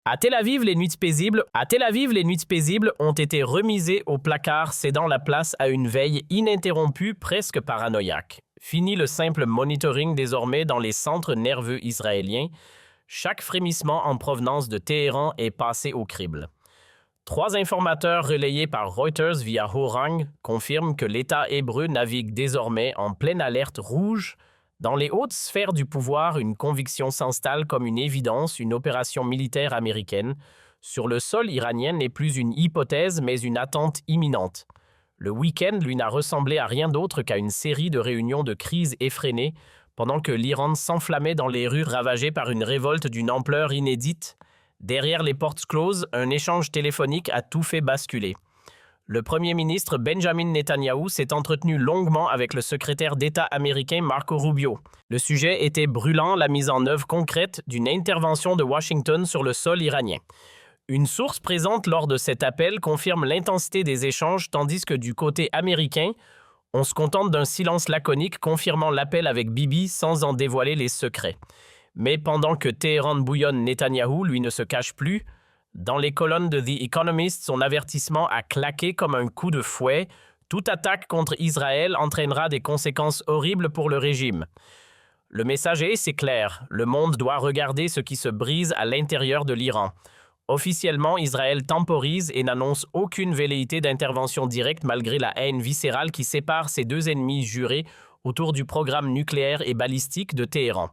À Tel Aviv, les nuits paisibles ont été remisées au placard, cédant la place à une veille ininterrompue, presque paranoïaque. Fini le simple monitoring désormais dans les centres nerveux israéliens. Chaque frémissement en provenance de Téhéran est passé au crible. 3 informateurs relayés par Reuters via Horang confirment que l'État hébreu navigue désormais en pleine alerte rouge. Dans les hautes sphères du pouvoir, une conviction s'installe comme une évidence, une opération militaire américaine sur le sol iranien n'est plus une hypothèse mais une attente imminente. Le week-end, lui, n'a ressemblé à rien d'autre qu'à une série de réunions de crise effrénées pendant que l'Iran s'enflammait dans les rues ravagées par une révolte d'une ampleur inédite. Derrière les portes closes, un échange téléphonique a tout fait basculer. Le Premier ministre Benjamin Netanyahou s'est entretenu longuement avec le secrétaire d'État américain Marco Rubio. Le sujet était brûlant, la mise en œuvre concrète d'une intervention de Washington sur le sol iranien. Une source présente lors de cet appel confirme l'intensité des échanges, tandis que du côté américain, on se contente d'un silence laconique confirmant l'appel avec Bibi sans en dévoiler les secrets. Mais pendant que Téhéran bouillonne, Netanyahou, lui, ne se cache plus. Dans les colonnes de The Economist, son avertissement a claqué comme un coup de fouet. Toute attaque contre Israël entraînera des conséquences horribles pour le régime. Le message c'est clair. Le monde doit regarder ce qui se brise à l'intérieur de l'Iran. Officiellement, Israël temporise et n'annonce aucune velléité d'intervention directe malgré la haine viscérale qui sépare ses 2 ennemis jurés autour du programme nucléaire et balistique de Téhéran.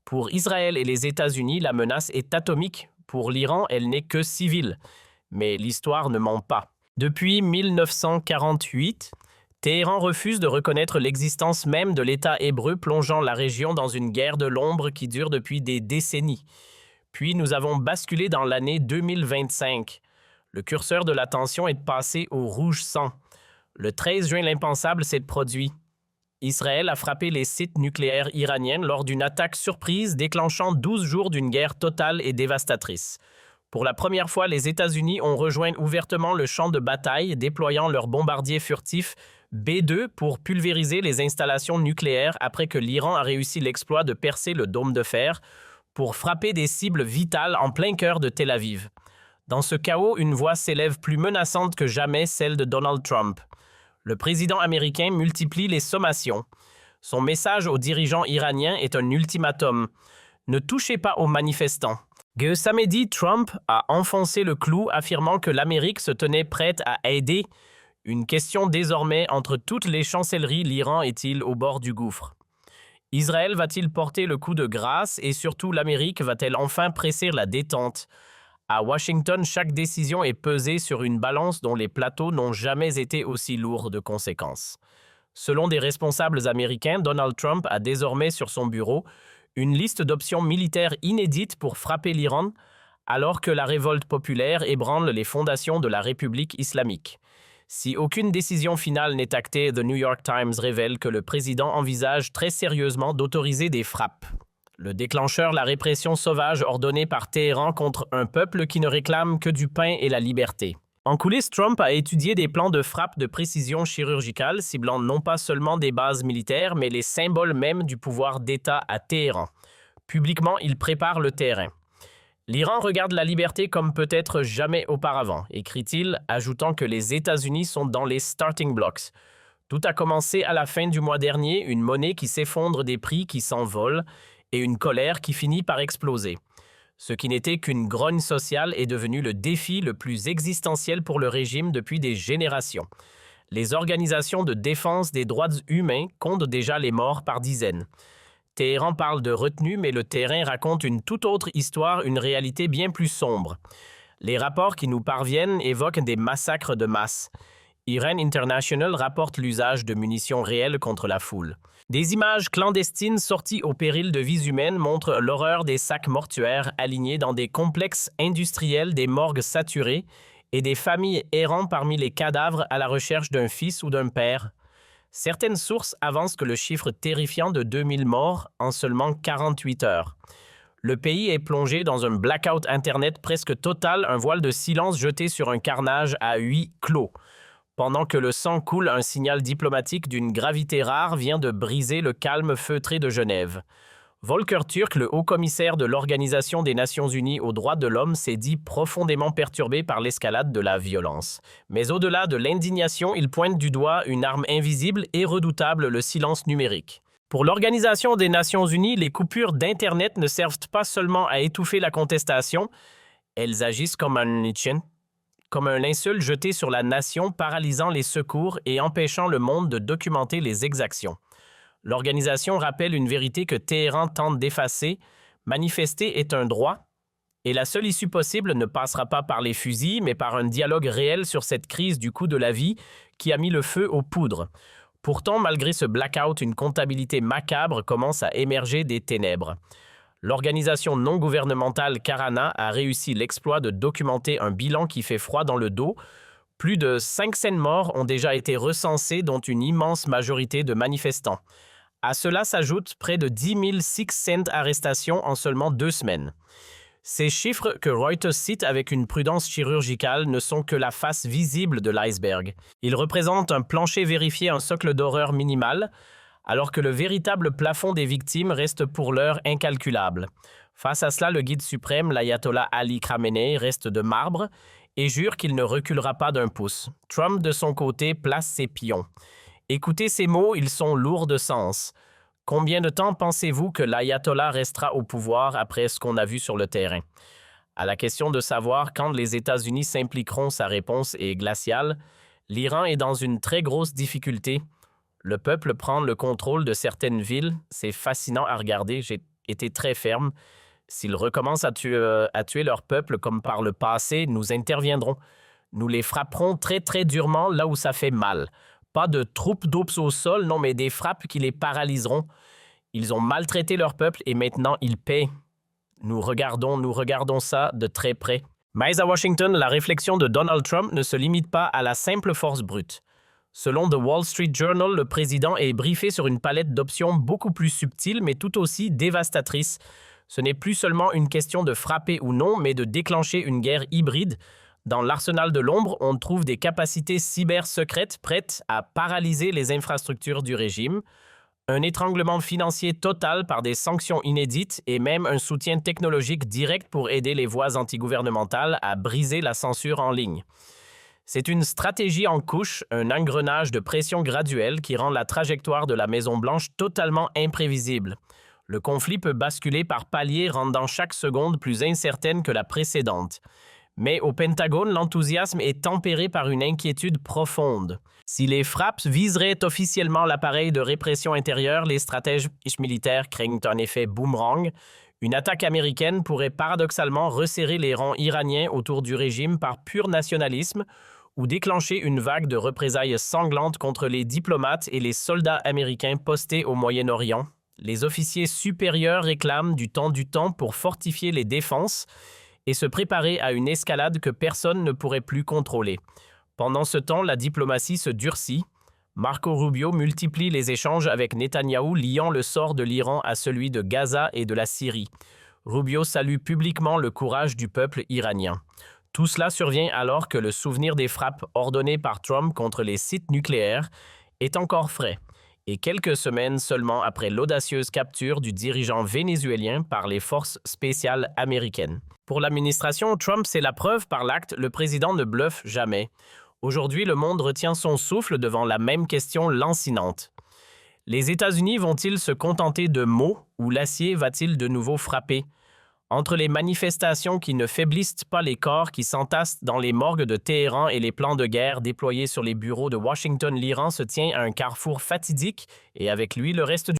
Pour Israël et les États-Unis, la menace est atomique. Pour l'Iran, elle n'est que civile. Mais l'histoire ne ment pas. Depuis 1948, Téhéran refuse de reconnaître l'existence même de l'État hébreu, plongeant la région dans une guerre de l'ombre qui dure depuis des décennies. Puis nous avons basculé dans l'année 2025. Le curseur de la tension est passé au rouge sang. Le 13 juin, l'impensable s'est produit. Israël a frappé les sites nucléaires iraniens lors d'une attaque surprise déclenchant 12 jours d'une guerre totale et dévastatrice. Pour la première fois, les États-Unis ont rejoint ouvertement le champ de bataille, déployant leurs bombardiers furtifs B-2 pour pulvériser les installations nucléaires après que l'Iran a réussi l'exploit de percer le dôme de fer pour frapper des cibles vitales en plein cœur de Tel Aviv. Dans ce chaos, une voix s'élève plus menaçante que jamais, celle de Donald Trump. Le président américain multiplie les sommations. Son message aux dirigeants iraniens est un ultimatum. Ne touchez pas aux manifestants. Samedi, Trump a enfoncé le clou, affirmant que l'Amérique se tenait prête à aider. Une question désormais entre toutes les chancelleries, l'Iran est-il au bord du gouffre? Israël va-t-il porter le coup de grâce et surtout l'Amérique va-t-elle enfin presser la détente? À Washington, chaque décision est pesée sur une balance dont les plateaux n'ont jamais été aussi lourds de conséquences. Selon des responsables américains, Donald Trump a désormais sur son bureau une liste d'options militaires inédites pour frapper l'Iran, alors que la révolte populaire ébranle les fondations de la République islamique. Si aucune décision finale n'est actée, The New York Times révèle que le président envisage très sérieusement d'autoriser des frappes. Le déclencheur, la répression sauvage ordonnée par Téhéran contre un peuple qui ne réclame que du pain et la liberté. En coulisses, Trump a étudié des plans de frappe de précision chirurgicale ciblant non pas seulement des bases militaires, mais les symboles même du pouvoir d'État à Téhéran. Publiquement, il prépare le terrain. L'Iran regarde la liberté comme peut-être jamais auparavant, écrit-il, ajoutant que les États-Unis sont dans les starting blocks. Tout a commencé à la fin du mois dernier, une monnaie qui s'effondre, des prix qui s'envolent et une colère qui finit par exploser. Ce qui n'était qu'une grogne sociale est devenu le défi le plus existentiel pour le régime depuis des générations. Les organisations de défense des droits humains comptent déjà les morts par dizaines. Téhéran parle de retenue, mais le terrain raconte une toute autre histoire, une réalité bien plus sombre. Les rapports qui nous parviennent évoquent des massacres de masse. Iran International rapporte l'usage de munitions réelles contre la foule. Des images clandestines sorties au péril de vies humaines montrent l'horreur des sacs mortuaires alignés dans des complexes industriels, des morgues saturées et des familles errant parmi les cadavres à la recherche d'un fils ou d'un père. Certaines sources avancent que le chiffre terrifiant de 2000 morts en seulement 48 heures. Le pays est plongé dans un blackout Internet presque total, un voile de silence jeté sur un carnage à huis clos. Pendant que le sang coule, un signal diplomatique d'une gravité rare vient de briser le calme feutré de Genève. Volker Türk, le haut-commissaire de l'Organisation des Nations Unies aux droits de l'homme, s'est dit profondément perturbé par l'escalade de la violence. Mais au-delà de l'indignation, il pointe du doigt une arme invisible et redoutable, le silence numérique. Pour l'Organisation des Nations Unies, les coupures d'Internet ne servent pas seulement à étouffer la contestation, elles agissent comme un linceul jeté sur la nation, paralysant les secours et empêchant le monde de documenter les exactions. L'organisation rappelle une vérité que Téhéran tente d'effacer: manifester est un droit, et la seule issue possible ne passera pas par les fusils, mais par un dialogue réel sur cette crise du coût de la vie qui a mis le feu aux poudres. Pourtant, malgré ce blackout, une comptabilité macabre commence à émerger des ténèbres. L'organisation non gouvernementale Karana a réussi l'exploit de documenter un bilan qui fait froid dans le dos. Plus de 500 morts ont déjà été recensés, dont une immense majorité de manifestants. À cela s'ajoutent près de 10 600 arrestations en seulement 2 semaines. Ces chiffres, que Reuters cite avec une prudence chirurgicale, ne sont que la face visible de l'iceberg. Ils représentent un plancher vérifié, un socle d'horreur minimal, alors que le véritable plafond des victimes reste pour l'heure incalculable. Face à cela, le guide suprême, l'ayatollah Ali Khamenei, reste de marbre et jure qu'il ne reculera pas d'un pouce. Trump, de son côté, place ses pions. Écoutez ces mots, ils sont lourds de sens. Combien de temps pensez-vous que l'ayatollah restera au pouvoir après ce qu'on a vu sur le terrain? À la question de savoir quand les États-Unis s'impliqueront, sa réponse est glaciale. L'Iran est dans une très grosse difficulté. Le peuple prend le contrôle de certaines villes. C'est fascinant à regarder. J'ai été très ferme. S'ils recommencent à tuer leur peuple comme par le passé, nous interviendrons. Nous les frapperons très très durement là où ça fait mal. Pas de troupes d'ops au sol, non, mais des frappes qui les paralyseront. Ils ont maltraité leur peuple et maintenant ils paient. Nous regardons ça de très près. Mais à Washington, la réflexion de Donald Trump ne se limite pas à la simple force brute. Selon The Wall Street Journal, le président est briefé sur une palette d'options beaucoup plus subtiles mais tout aussi dévastatrices. Ce n'est plus seulement une question de frapper ou non, mais de déclencher une guerre hybride. Dans l'arsenal de l'ombre, on trouve des capacités cyber secrètes prêtes à paralyser les infrastructures du régime, un étranglement financier total par des sanctions inédites et même un soutien technologique direct pour aider les voix antigouvernementales à briser la censure en ligne. C'est une stratégie en couche, un engrenage de pression graduelle qui rend la trajectoire de la Maison-Blanche totalement imprévisible. Le conflit peut basculer par paliers, rendant chaque seconde plus incertaine que la précédente. Mais au Pentagone, l'enthousiasme est tempéré par une inquiétude profonde. Si les frappes viseraient officiellement l'appareil de répression intérieure, les stratèges militaires craignent un effet boomerang. Une attaque américaine pourrait paradoxalement resserrer les rangs iraniens autour du régime par pur nationalisme ou déclencher une vague de représailles sanglantes contre les diplomates et les soldats américains postés au Moyen-Orient. Les officiers supérieurs réclament du temps pour fortifier les défenses et se préparer à une escalade que personne ne pourrait plus contrôler. Pendant ce temps, la diplomatie se durcit. Marco Rubio multiplie les échanges avec Netanyahou, liant le sort de l'Iran à celui de Gaza et de la Syrie. Rubio salue publiquement le courage du peuple iranien. Tout cela survient alors que le souvenir des frappes ordonnées par Trump contre les sites nucléaires est encore frais, et quelques semaines seulement après l'audacieuse capture du dirigeant vénézuélien par les forces spéciales américaines. Pour l'administration Trump, c'est la preuve par l'acte, le président ne bluffe jamais. Aujourd'hui, le monde retient son souffle devant la même question lancinante. Les États-Unis vont-ils se contenter de mots ou l'acier va-t-il de nouveau frapper? Entre les manifestations qui ne faiblissent pas les corps qui s'entassent dans les morgues de Téhéran et les plans de guerre déployés sur les bureaux de Washington, l'Iran se tient à un carrefour fatidique et avec lui le reste du